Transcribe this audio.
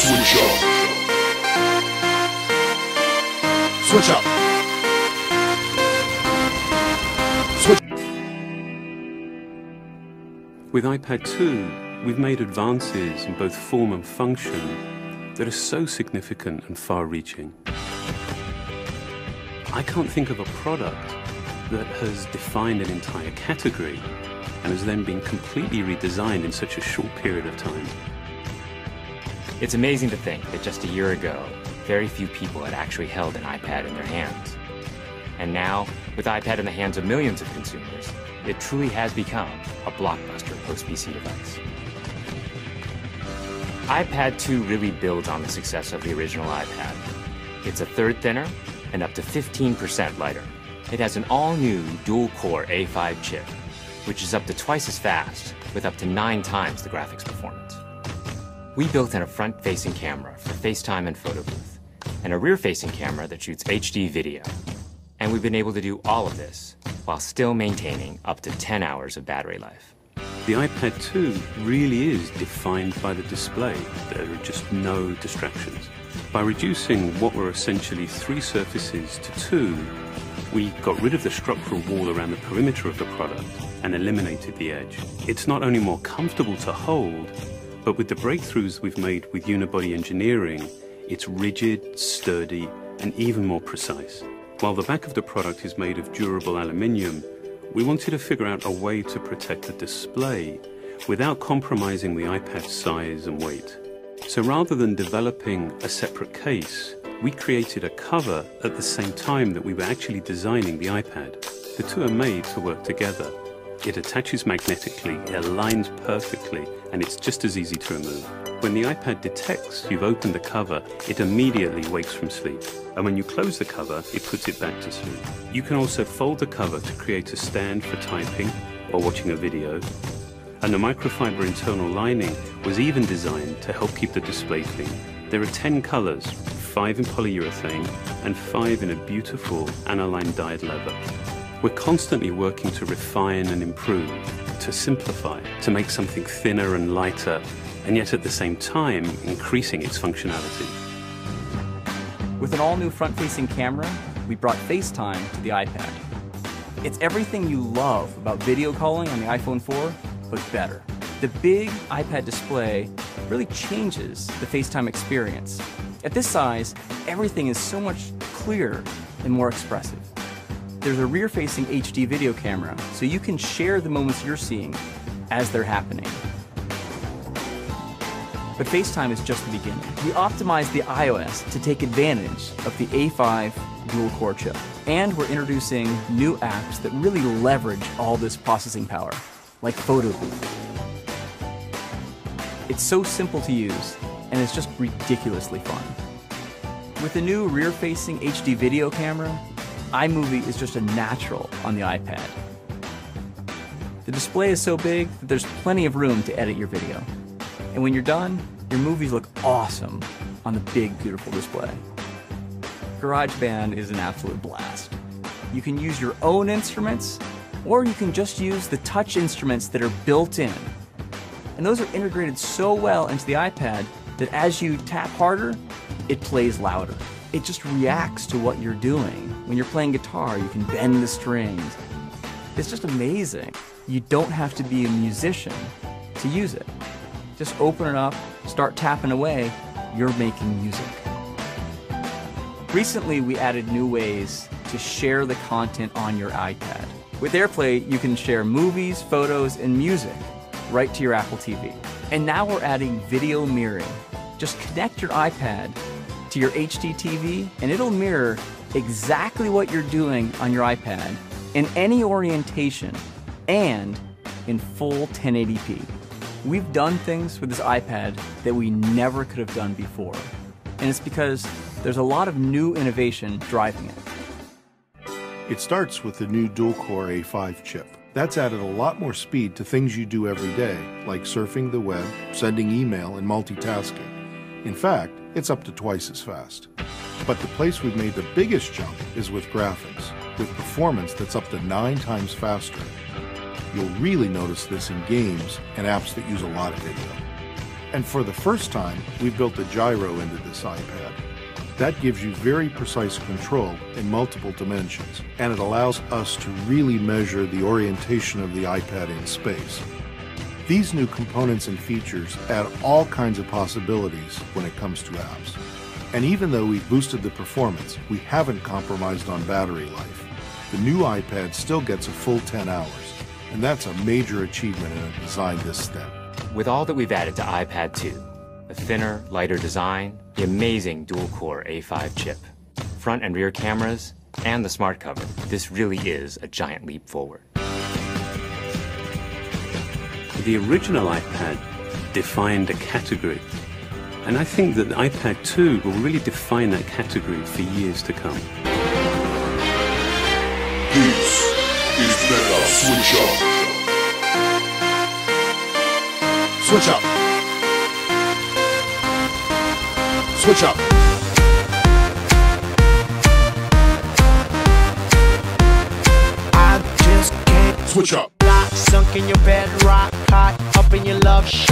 Switch up. Switch up. Switch. With iPad 2, we've made advances in both form and function that are so significant and far-reaching. I can't think of a product that has defined an entire category and has then been completely redesigned in such a short period of time. It's amazing to think that just a year ago, very few people had actually held an iPad in their hands. And now, with iPad in the hands of millions of consumers, it truly has become a blockbuster post-PC device. iPad 2 really builds on the success of the original iPad. It's a third thinner and up to 15% lighter. It has an all-new dual-core A5 chip, which is up to twice as fast, with up to 9 times the graphics performance. We built in a front-facing camera for FaceTime and photo booth, and a rear-facing camera that shoots HD video. And we've been able to do all of this while still maintaining up to 10 hours of battery life. The iPad 2 really is defined by the display. There are just no distractions. By reducing what were essentially 3 surfaces to 2, we got rid of the structural wall around the perimeter of the product and eliminated the edge. It's not only more comfortable to hold, but with the breakthroughs we've made with unibody engineering, it's rigid, sturdy, and even more precise. While the back of the product is made of durable aluminium, we wanted to figure out a way to protect the display without compromising the iPad's size and weight. So rather than developing a separate case, we created a cover at the same time that we were actually designing the iPad. The two are made to work together. It attaches magnetically, it aligns perfectly, and it's just as easy to remove. When the iPad detects you've opened the cover, it immediately wakes from sleep. And when you close the cover, it puts it back to sleep. You can also fold the cover to create a stand for typing or watching a video. And the microfiber internal lining was even designed to help keep the display clean. There are 10 colors, 5 in polyurethane and 5 in a beautiful aniline dyed leather. We're constantly working to refine and improve, to simplify, to make something thinner and lighter, and yet at the same time, increasing its functionality. With an all-new front-facing camera, we brought FaceTime to the iPad. It's everything you love about video calling on the iPhone 4, but better. The big iPad display really changes the FaceTime experience. At this size, everything is so much clearer and more expressive. There's a rear-facing HD video camera, so you can share the moments you're seeing as they're happening. But FaceTime is just the beginning. We optimized the iOS to take advantage of the A5 dual-core chip. And we're introducing new apps that really leverage all this processing power, like Photo Booth. It's so simple to use, and it's just ridiculously fun. With the new rear-facing HD video camera, iMovie is just a natural on the iPad. The display is so big that there's plenty of room to edit your video. And when you're done, your movies look awesome on the big, beautiful display. GarageBand is an absolute blast. You can use your own instruments, or you can just use the touch instruments that are built in. And those are integrated so well into the iPad that as you tap harder, it plays louder. It just reacts to what you're doing. When you're playing guitar, you can bend the strings. It's just amazing. You don't have to be a musician to use it. Just open it up, start tapping away, you're making music. Recently, we added new ways to share the content on your iPad. With AirPlay, you can share movies, photos, and music right to your Apple TV. And now we're adding video mirroring. Just connect your iPad to your HD TV, and it'll mirror exactly what you're doing on your iPad in any orientation and in full 1080p. We've done things with this iPad that we never could have done before. And it's because there's a lot of new innovation driving it. It starts with the new dual-core A5 chip. That's added a lot more speed to things you do every day, like surfing the web, sending email, and multitasking. In fact, it's up to twice as fast. But the place we've made the biggest jump is with graphics, with performance that's up to 9 times faster. You'll really notice this in games and apps that use a lot of video. And for the first time, we built a gyro into this iPad. That gives you very precise control in multiple dimensions, and it allows us to really measure the orientation of the iPad in space. These new components and features add all kinds of possibilities when it comes to apps. And even though we've boosted the performance, we haven't compromised on battery life. The new iPad still gets a full 10 hours, and that's a major achievement in a design this thin. With all that we've added to iPad 2, the thinner, lighter design, the amazing dual-core A5 chip, front and rear cameras, and the smart cover, this really is a giant leap forward. The original iPad defined a category, and I think that the iPad 2 will really define that category for years to come. This is Mega Switch Up. Switch up! Switch up! I just can't Switch up! lock, sunk in your bed, rock, hot, up in your love shot.